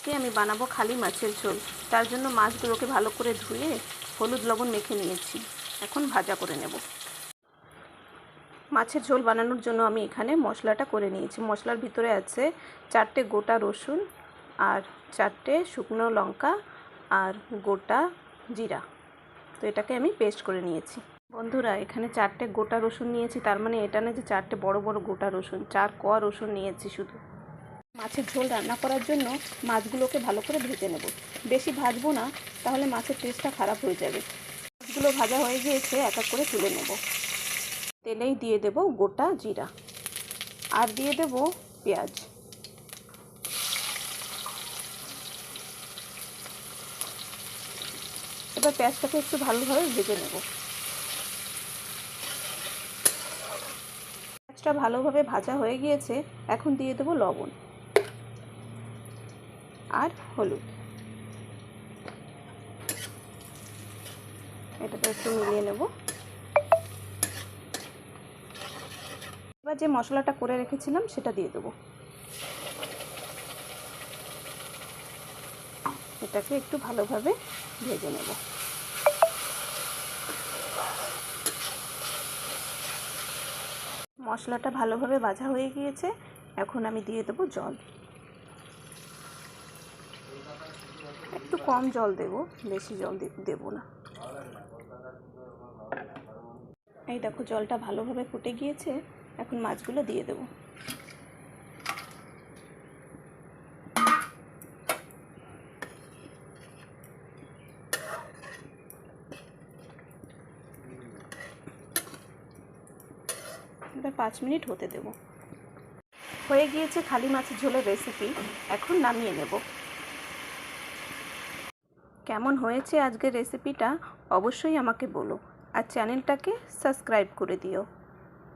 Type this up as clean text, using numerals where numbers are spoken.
আজকে আমি বানাবো খালি মাছের ঝোল। তার জন্য মাছগুলোকে ভালো করে ধুয়ে হলুদ লবণ মেখে নিয়েছি। এখন ভাজা করে নেব। মাছের ঝোল বানানোর জন্য আমি এখানে মশলাটা করে নিয়েছি। মশলার ভিতরে আছে 4টে গোটা রসুন আর 4টে শুকনো লঙ্কা আর গোটা জিরা। তো এটাকে আমি পেস্ট করে নিয়েছি। বন্ধুরা, এখানে 4টে গোটা রসুন নিয়েছি, তার মানে এটা না যে 4টে বড় বড় গোটা রসুন, 4 কোয়া রসুন নিয়েছি শুধু। মাছের ঝোল রান্না করার জন্য মাছগুলোকে ভালো করে ভেজে নেব। বেশি ভাজবো না, তাহলে মাছের টেস্টটা খারাপ হয়ে যাবে। মাছগুলো ভাজা হয়ে গিয়েছে, এক এক করে তুলে নেব। তেলেই দিয়ে দেব গোটা জিরা আর দিয়ে দেব পেঁয়াজ। এবার পেঁয়াজটাকে একটু ভালোভাবে ভেজে নেব। পেঁয়াজটা ভালোভাবে ভাজা হয়ে গিয়েছে, এখন দিয়ে দেব লবণ আর হলুদ। এটাকে একটু মিলিয়ে নেব। এবার যে মশলাটা করে রেখেছিলাম সেটা দিয়ে দেবো। এটাকে একটু ভালোভাবে ভেজে নেব। মশলাটা ভালোভাবে ভাজা হয়ে গিয়েছে, এখন আমি দিয়ে দেবো জল। একটু কম জল দেব, বেশি জল দেব না। এই দেখো, জলটা ভালোভাবে ফুটে গিয়েছে, এখন মাছগুলো দিয়ে দেব। এবার 5 মিনিট হতে দেব। হয়ে গিয়েছে খালি মাছের ঝোলের রেসিপি, এখন নামিয়ে নেব। কেমন হয়েছে আজকের রেসিপিটা অবশ্যই আমাকে বলো, আর চ্যানেলটাকে সাবস্ক্রাইব করে দিও।